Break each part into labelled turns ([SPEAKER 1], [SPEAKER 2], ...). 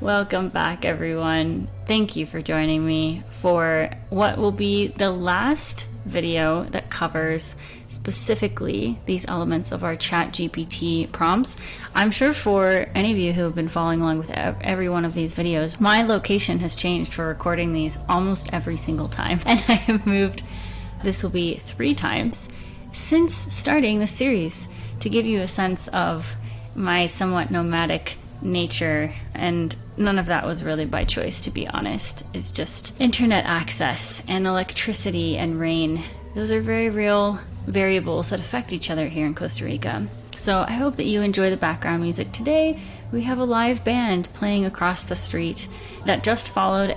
[SPEAKER 1] Welcome back, everyone. Thank you for joining me for what will be the last video that covers specifically these elements of our ChatGPT prompts. I'm sure for any of you who have been following along with every one of these videos, my location has changed for recording these almost every single time. And I have moved, this will be 3 times since starting the series, to give you a sense of my somewhat nomadic nature, and none of that was really by choice, to be honest. It's just internet access and electricity and rain. Those are very real variables that affect each other here in Costa Rica. So I hope that you enjoy the background music today. We have a live band playing across the street that just followed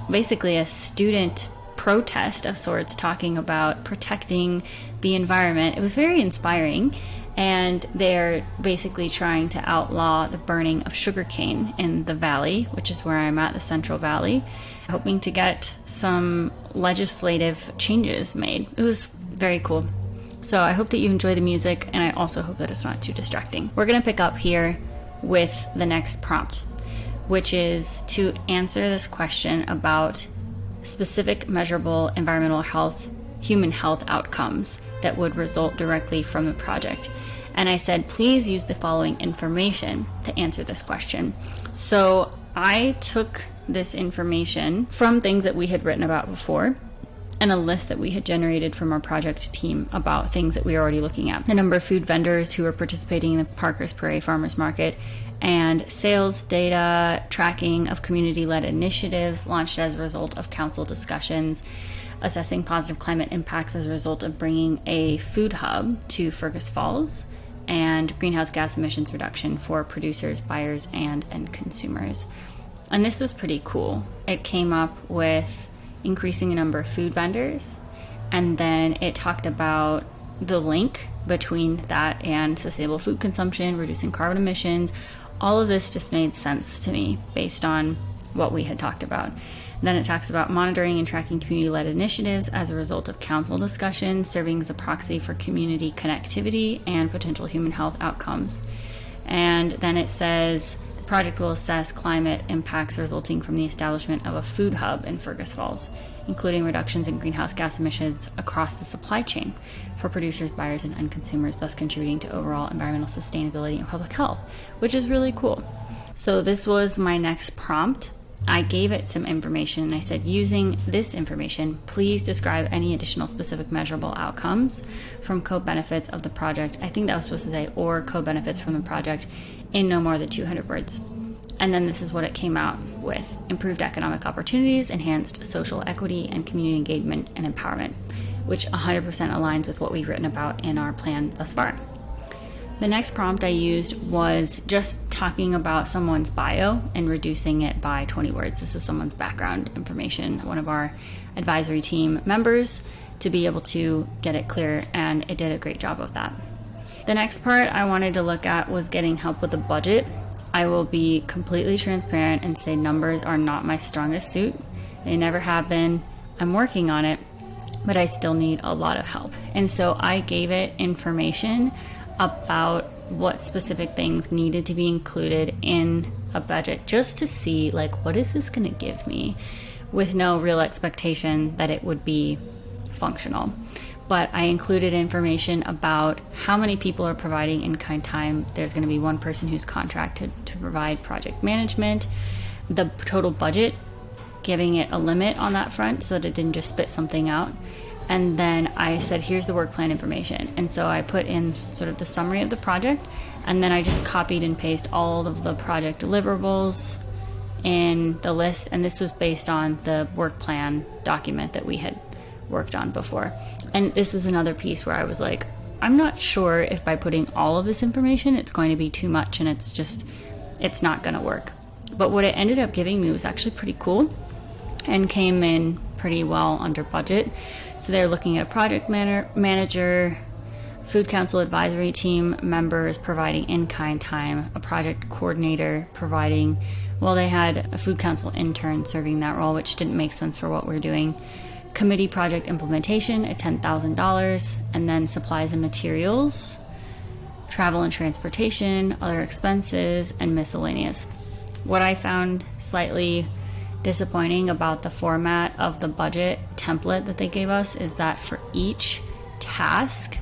[SPEAKER 1] basically a student protest of sorts, talking about protecting the environment. It was very inspiring. And they're basically trying to outlaw the burning of sugarcane in the valley, which is where I'm at, the Central Valley, hoping to get some legislative changes made. It was very cool. So I hope that you enjoy the music, and I also hope that it's not too distracting. We're going to pick up here with the next prompt, which is to answer this question about specific measurable environmental health, human health outcomes that would result directly from the project. And I said, please use the following information to answer this question. So I took this information from things that we had written about before and a list that we had generated from our project team about things that we were already looking at. The number of food vendors who were participating in the Parker's Prairie Farmers Market, and sales data, tracking of community-led initiatives launched as a result of council discussions, assessing positive climate impacts as a result of bringing a food hub to Fergus Falls, and greenhouse gas emissions reduction for producers, buyers, and end consumers. And this was pretty cool. It came up with increasing the number of food vendors, and then it talked about the link between that and sustainable food consumption, reducing carbon emissions. All of this just made sense to me based on what we had talked about. Then it talks about monitoring and tracking community-led initiatives as a result of council discussions, serving as a proxy for community connectivity and potential human health outcomes. And then it says the project will assess climate impacts resulting from the establishment of a food hub in Fergus Falls, including reductions in greenhouse gas emissions across the supply chain for producers, buyers, and end consumers, thus contributing to overall environmental sustainability and public health, which is really cool. So this was my next prompt. I gave it some information and I said, using this information, please describe any additional specific measurable outcomes from co-benefits of the project. I think that was supposed to say, or co-benefits from the project, in no more than 200 words. And then this is what it came out with: improved economic opportunities, enhanced social equity, and community engagement and empowerment, which 100% aligns with what we've written about in our plan thus far. The next prompt I used was just talking about someone's bio and reducing it by 20 words. This was someone's background information, one of our advisory team members, to be able to get it clear, and it did a great job of that. The next part I wanted to look at was getting help with the budget. I will be completely transparent and say numbers are not my strongest suit. They never have been. I'm working on it, but I still need a lot of help. And so I gave it information about what specific things needed to be included in a budget, just to see, like, what is this going to give me, with no real expectation that it would be functional. But I included information about how many people are providing in-kind time. There's going to be one person who's contracted to provide project management, the total budget, giving it a limit on that front so that it didn't just spit something out. And then I said, here's the work plan information. And so I put in sort of the summary of the project, and then I just copied and pasted all of the project deliverables in the list. And this was based on the work plan document that we had worked on before. And this was another piece where I was like, I'm not sure if by putting all of this information, it's going to be too much, and it's not going to work. But what it ended up giving me was actually pretty cool and came in pretty well under budget. So they're looking at a project manager, food council advisory team members providing in-kind time, a project coordinator providing, well, they had a food council intern serving that role, which didn't make sense for what we're doing. Committee project implementation at $10,000, and then supplies and materials, travel and transportation, other expenses, and miscellaneous. What I found slightly disappointing about the format of the budget template that they gave us is that for each task,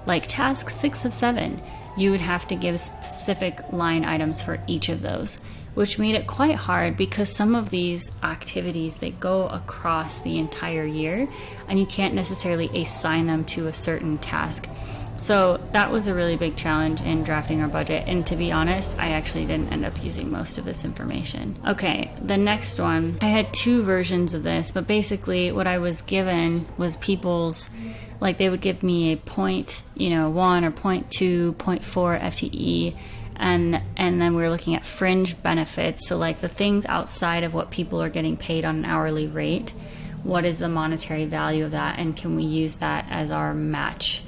[SPEAKER 1] like task 6 of 7, you would have to give specific line items for each of those, which made it quite hard because some of these activities, they go across the entire year and you can't necessarily assign them to a certain task. So that was a really big challenge in drafting our budget. And to be honest, I actually didn't end up using most of this information. Okay, the next one, I had 2 versions of this, but basically what I was given was people's, like they would give me a 0.1 or 0.2, 0.4 FTE. And then we're looking at fringe benefits. So like the things outside of what people are getting paid on an hourly rate, what is the monetary value of that? And can we use that as our match?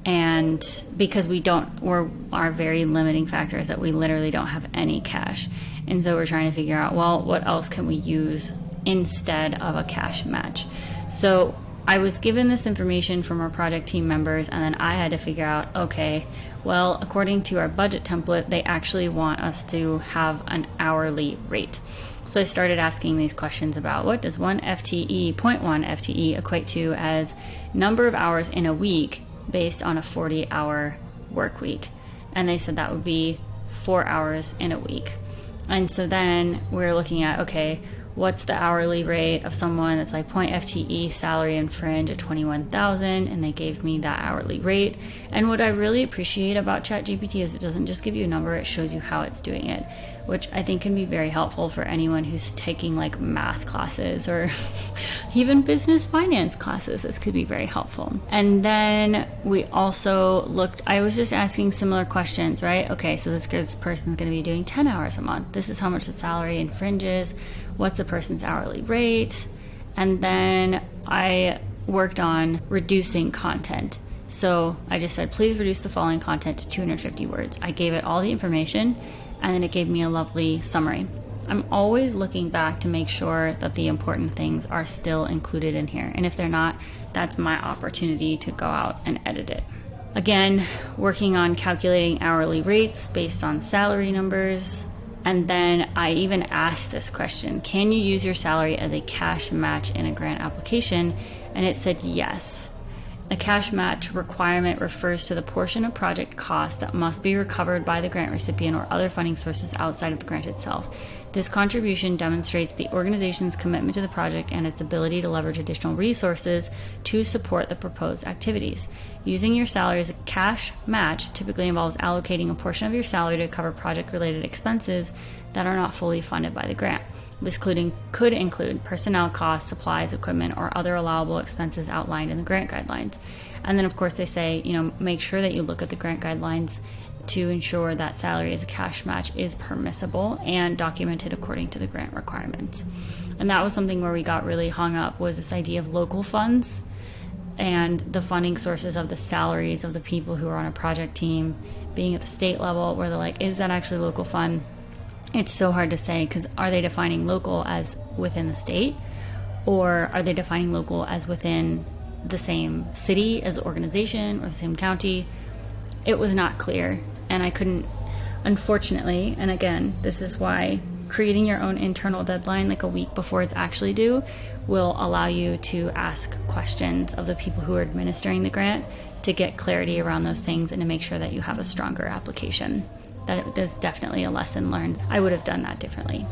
[SPEAKER 1] And because our very limiting factor is that we literally don't have any cash. And so we're trying to figure out, well, what else can we use instead of a cash match? So I was given this information from our project team members, and then I had to figure out, okay, well, according to our budget template, they actually want us to have an hourly rate. So I started asking these questions about what does 1 FTE, 0.1 FTE equate to as number of hours in a week based on a 40-hour work week. And they said that would be 4 hours in a week. And so then we're looking at, okay, what's the hourly rate of someone that's like 0 FTE salary and fringe at 21,000, and they gave me that hourly rate. And what I really appreciate about ChatGPT is it doesn't just give you a number, it shows you how it's doing it, which I think can be very helpful for anyone who's taking like math classes or even business finance classes. This could be very helpful. And then we also I was just asking similar questions, right? Okay, so this person's going to be doing 10 hours a month. This is how much the salary and fringe is. What's the person's hourly rate? And then I worked on reducing content. So I just said, please reduce the following content to 250 words. I gave it all the information, and then it gave me a lovely summary. I'm always looking back to make sure that the important things are still included in here. And if they're not, that's my opportunity to go out and edit it. Again, working on calculating hourly rates based on salary numbers. And then I even asked this question, can you use your salary as a cash match in a grant application? And it said yes. A cash match requirement refers to the portion of project cost that must be recovered by the grant recipient or other funding sources outside of the grant itself. This contribution demonstrates the organization's commitment to the project and its ability to leverage additional resources to support the proposed activities. Using your salary as a cash match typically involves allocating a portion of your salary to cover project-related expenses that are not fully funded by the grant. This could include personnel costs, supplies, equipment, or other allowable expenses outlined in the grant guidelines. And then, of course, they say, make sure that you look at the grant guidelines to ensure that salary as a cash match is permissible and documented according to the grant requirements. And that was something where we got really hung up, was this idea of local funds and the funding sources of the salaries of the people who are on a project team being at the state level, where they're like, is that actually local fund? It's so hard to say, because are they defining local as within the state, or are they defining local as within the same city as the organization or the same county? It was not clear, and I couldn't, unfortunately, and again, this is why creating your own internal deadline like a week before it's actually due will allow you to ask questions of the people who are administering the grant to get clarity around those things and to make sure that you have a stronger application. There's definitely a lesson learned. I would have done that differently.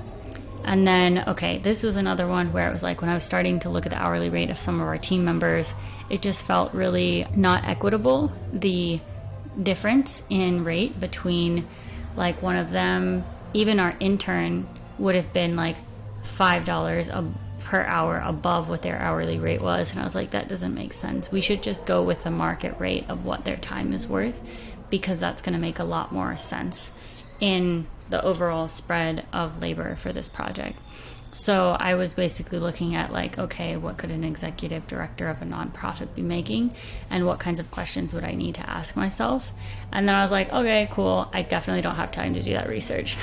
[SPEAKER 1] And then, okay, this was another one where it was like when I was starting to look at the hourly rate of some of our team members, it just felt really not equitable. The difference in rate between like one of them, even our intern would have been like $5 per hour above what their hourly rate was. And I was like, that doesn't make sense. We should just go with the market rate of what their time is worth, because that's going to make a lot more sense in the overall spread of labor for this project. So I was basically looking at like, okay, what could an executive director of a nonprofit be making, and what kinds of questions would I need to ask myself? And then I was like, okay, cool, I definitely don't have time to do that research.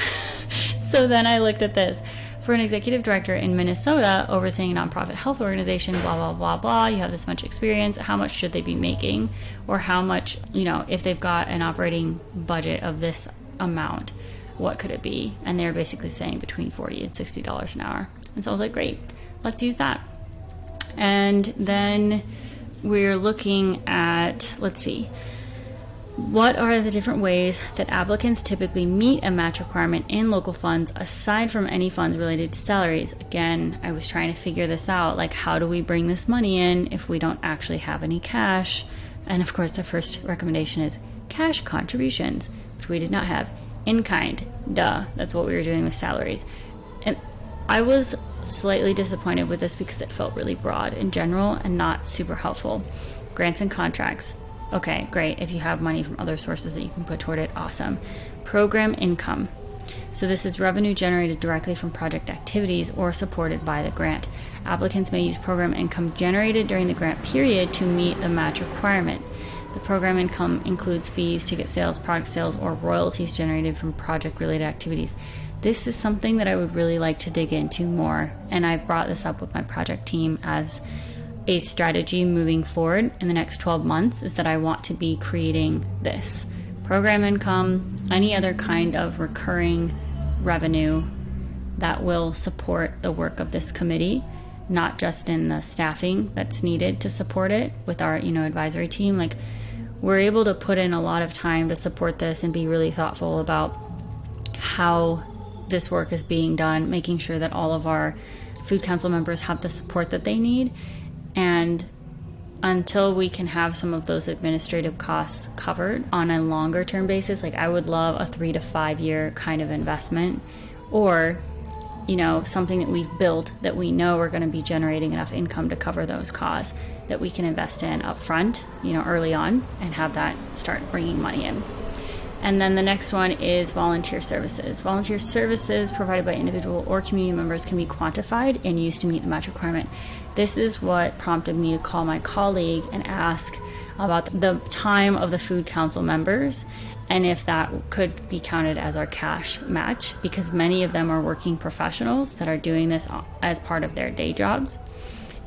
[SPEAKER 1] So then I looked at this. For an executive director in Minnesota overseeing a nonprofit health organization, blah, blah, blah, blah, you have this much experience, how much should they be making? Or how much, if they've got an operating budget of this amount, what could it be? And they're basically saying between $40 and $60 an hour. And so I was like, great, let's use that. And then we're looking at, let's see, what are the different ways that applicants typically meet a match requirement in local funds aside from any funds related to salaries? Again, I was trying to figure this out, like how do we bring this money in if we don't actually have any cash? And of course, the first recommendation is cash contributions, which we did not have. In kind, duh, that's what we were doing with salaries. And I was slightly disappointed with this because it felt really broad in general and not super helpful. Grants and contracts. Okay, great. If you have money from other sources that you can put toward it, awesome. Program income. So this is revenue generated directly from project activities or supported by the grant. Applicants may use program income generated during the grant period to meet the match requirement. The program income includes fees, ticket sales, product sales, or royalties generated from project-related activities. This is something that I would really like to dig into more, and I've brought this up with my project team as a strategy moving forward in the next 12 months is that I want to be creating this program income, any other kind of recurring revenue that will support the work of this committee, not just in the staffing that's needed to support it with our, advisory team. Like, we're able to put in a lot of time to support this and be really thoughtful about how this work is being done, making sure that all of our food council members have the support that they need. And until we can have some of those administrative costs covered on a longer term basis, like I would love a 3 to 5 year kind of investment, or, something that we've built that we know we're going to be generating enough income to cover those costs that we can invest in up front, early on, and have that start bringing money in. And then the next one is volunteer services. Volunteer services provided by individual or community members can be quantified and used to meet the match requirement. This is what prompted me to call my colleague and ask about the time of the food council members and if that could be counted as our cash match, because many of them are working professionals that are doing this as part of their day jobs.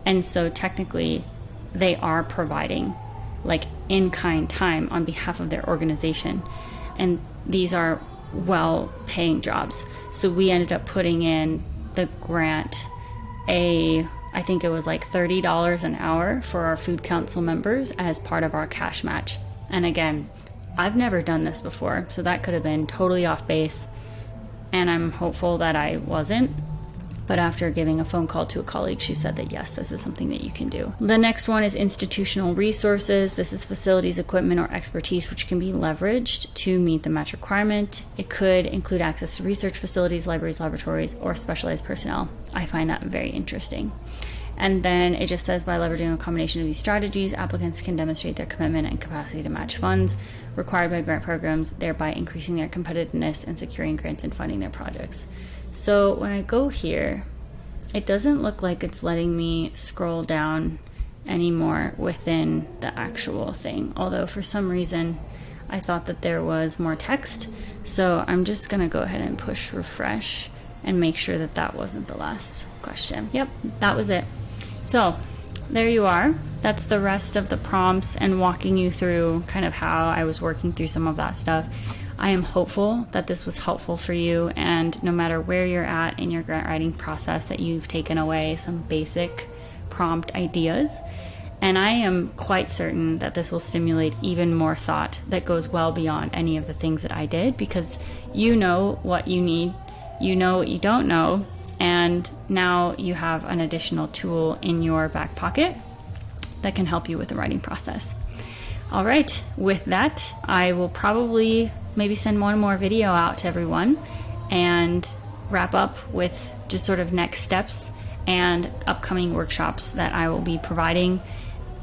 [SPEAKER 1] And so technically they are providing like in-kind time on behalf of their organization. And these are well-paying jobs. So we ended up putting in the grant I think it was like $30 an hour for our food council members as part of our cash match. And again, I've never done this before, so that could have been totally off base. And I'm hopeful that I wasn't. But after giving a phone call to a colleague, she said that yes, this is something that you can do. The next one is institutional resources. This is facilities, equipment, or expertise which can be leveraged to meet the match requirement. It could include access to research facilities, libraries, laboratories, or specialized personnel. I find that very interesting. And then it just says by leveraging a combination of these strategies, applicants can demonstrate their commitment and capacity to match funds required by grant programs, thereby increasing their competitiveness and securing grants and funding their projects. So when I go here, it doesn't look like it's letting me scroll down anymore within the actual thing. Although for some reason, I thought that there was more text. So I'm just going to go ahead and push refresh and make sure that that wasn't the last question. Yep, that was it. So there you are. That's the rest of the prompts and walking you through kind of how I was working through some of that stuff. I am hopeful that this was helpful for you, and no matter where you're at in your grant writing process, that you've taken away some basic prompt ideas. And I am quite certain that this will stimulate even more thought that goes well beyond any of the things that I did, because you know what you need, you know what you don't know, and now you have an additional tool in your back pocket that can help you with the writing process. All right, with that, I will probably maybe send one more video out to everyone and wrap up with just sort of next steps and upcoming workshops that I will be providing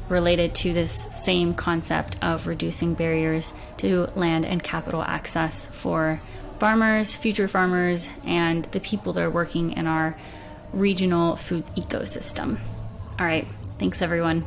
[SPEAKER 1] related to this same concept of reducing barriers to land and capital access for farmers, future farmers, and the people that are working in our regional food ecosystem. All right, thanks everyone.